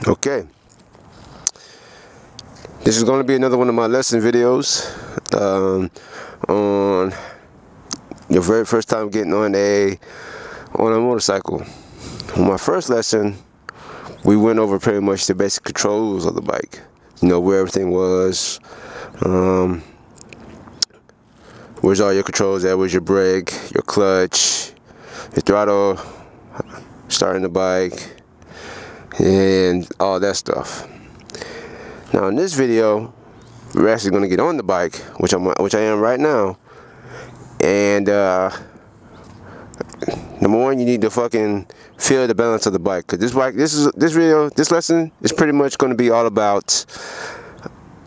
Okay, this is going to be another one of my lesson videos on your very first time getting on a motorcycle. On my first lesson, we went over pretty much the basic controls of the bike. You know, where everything was, where's all your controls at, where's your brake, your clutch, your throttle, starting the bike, and all that stuff. Now in this video, we're actually going to get on the bike, which I am right now. And number one, you need to fucking feel the balance of the bike, because this lesson is pretty much going to be all about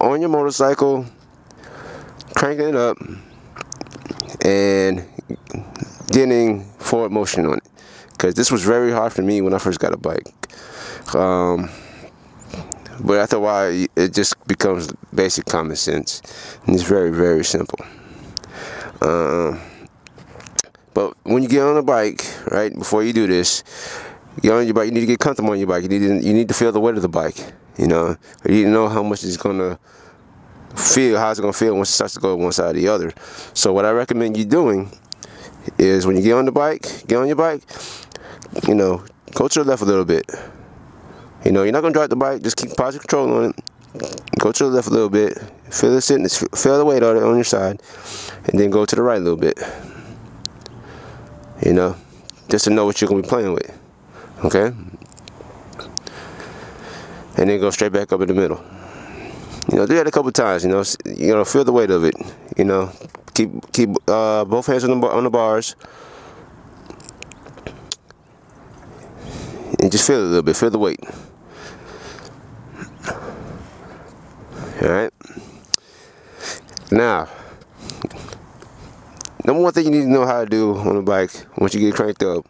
on your motorcycle, cranking it up and getting forward motion on it, because this was very hard for me when I first got a bike. But after a while, it just becomes basic common sense, and it's very, very simple. But when you get on a bike, right, before you do this, get on your bike, you need to get comfortable on your bike. You need to feel the weight of the bike, you know. You need to know how much it's gonna feel, how it's gonna feel once it starts to go one side or the other. So what I recommend you doing is, when you get on your bike, you know, go to the left a little bit. You know, you're not gonna drive the bike, just keep positive control on it. Go to the left a little bit, feel the weight on it on your side, and then go to the right a little bit. You know, just to know what you're gonna be playing with. Okay? And then go straight back up in the middle. You know, do that a couple times. You know, feel the weight of it. You know, keep both hands on the bars, and just feel it a little bit. Feel the weight. All right. Now, number one thing you need to know how to do on a bike once you get cranked up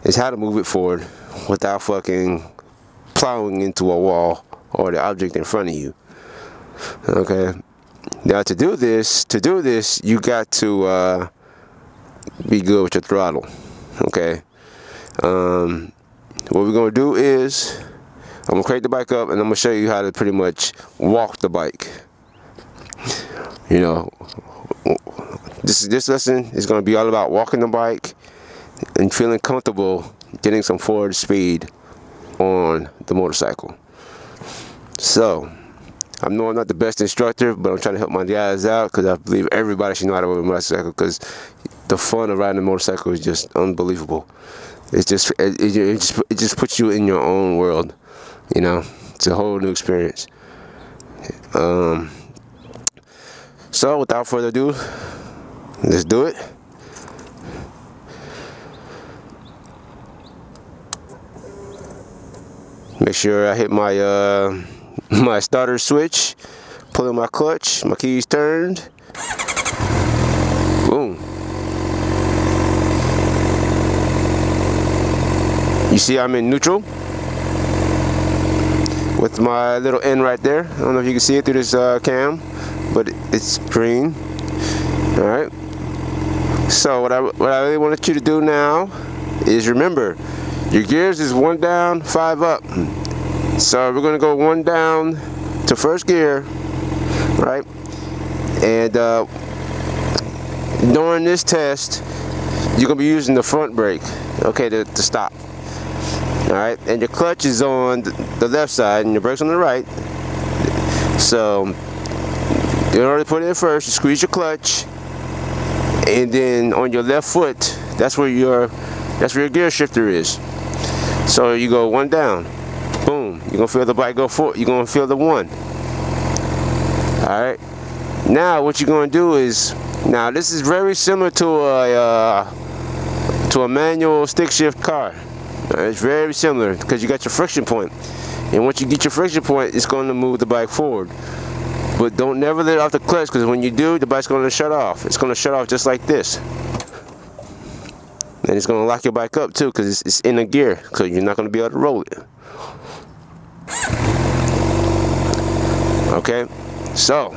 is how to move it forward without fucking plowing into a wall or the object in front of you. Okay. Now to do this, you got to be good with your throttle. Okay. What we're gonna do is, I'm gonna crank the bike up, and I'm gonna show you how to pretty much walk the bike. You know, this lesson is gonna be all about walking the bike and feeling comfortable getting some forward speed on the motorcycle. So, I know I'm not the best instructor, but I'm trying to help my guys out, because I believe everybody should know how to ride a motorcycle, because the fun of riding a motorcycle is just unbelievable. It just puts you in your own world, you know. It's a whole new experience. So without further ado, let's do it. Make sure I hit my my starter switch, pulling my clutch, my keys turned. Boom. You see I'm in neutral with my little N right there. I don't know if you can see it through this cam, but it's green. Alright. So what I really wanted you to do now is, remember, your gears is 1 down, 5 up. So we're gonna go 1 down to first gear, right? And during this test, you're gonna be using the front brake, okay, to stop. Alright, and your clutch is on the left side and your brake's on the right. So in order to put it in first, you squeeze your clutch, and then on your left foot, that's where your gear shifter is. So you go 1 down, boom, you're gonna feel the bike go forward, you're gonna feel the 1. Alright, now what you're gonna do is, now this is very similar to a manual stick shift car. It's very similar, because you got your friction point, and once you get your friction point, it's going to move the bike forward. But don't never let off the clutch, because when you do, the bike's going to shut off. It's going to shut off just like this, and it's going to lock your bike up too, because it's in a gear, because you're not going to be able to roll it. Okay, so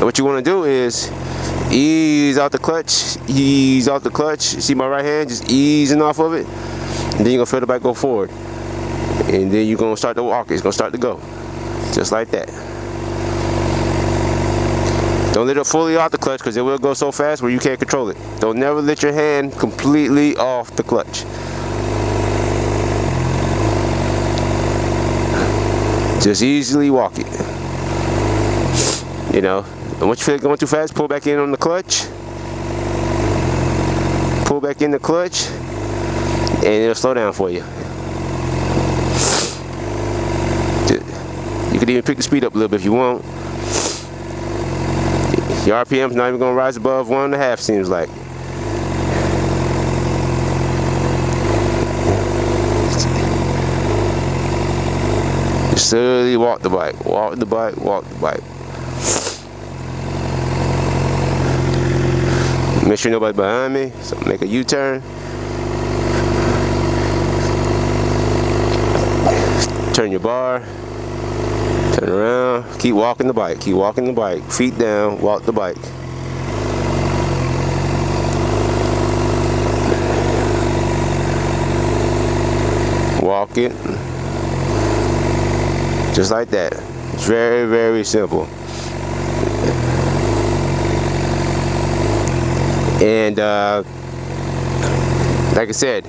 what you want to do is ease out the clutch, ease off the clutch. See my right hand just easing off of it, and then you're gonna feel the bike go forward. You and then you're gonna start to walk it. It's gonna start to go, just like that. Don't let it fully off the clutch, because it will go so fast where you can't control it. Don't never let your hand completely off the clutch. Just easily walk it. You know, and once you feel it going too fast, pull back in on the clutch. Pull back in the clutch, and it'll slow down for you. You could even pick the speed up a little bit if you want. Your RPM's not even gonna rise above 1.5, seems like. Just slowly walk the bike, walk the bike, walk the bike. Make sure nobody's behind me, so make a U-turn. Turn your bar. Turn around, keep walking the bike, keep walking the bike. Feet down, walk the bike. Walk it. Just like that. It's very, very simple. And like I said,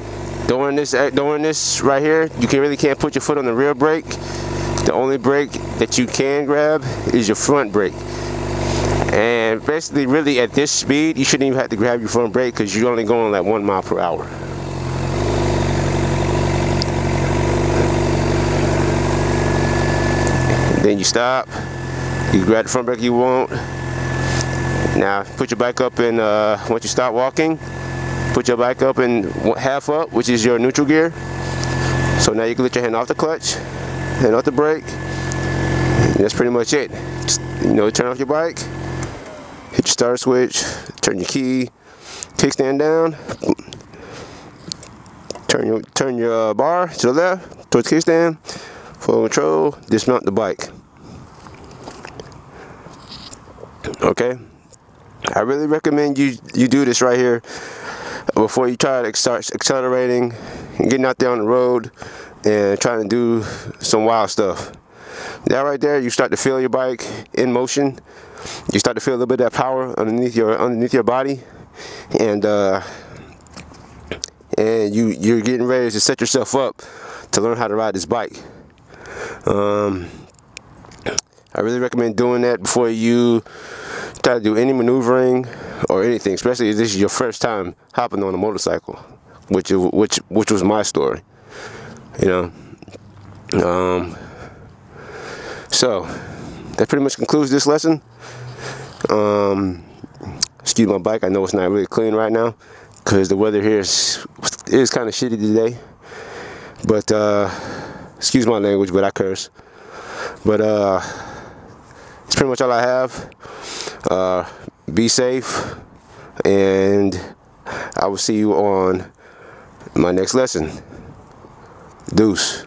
during this right here, you really can't put your foot on the rear brake. The only brake that you can grab is your front brake. And basically, really at this speed, you shouldn't even have to grab your front brake, because you're only going like 1 mile per hour. Then you stop, you grab the front brake you want. Now put your bike up in, once you stop walking, put your bike up in half up, which is your neutral gear. So now you can let your hand off the clutch, hand off the brake, and that's pretty much it. Just, you know, turn off your bike, hit your start switch, turn your key, kickstand down, turn your bar to the left towards the kickstand, full control, dismount the bike. Okay, I really recommend you do this right here before you try to start accelerating and getting out there on the road and trying to do some wild stuff. That right there, you start to feel your bike in motion. You start to feel a little bit of that power underneath your body, and you're getting ready to set yourself up to learn how to ride this bike. I really recommend doing that before you try to do any maneuvering or anything, especially if this is your first time hopping on a motorcycle, which was my story. You know, so that pretty much concludes this lesson. Excuse my bike. I know it's not really clean right now because the weather here is kind of shitty today. But excuse my language, but I curse. But it's pretty much all I have. Be safe, and I will see you on my next lesson. Deuce.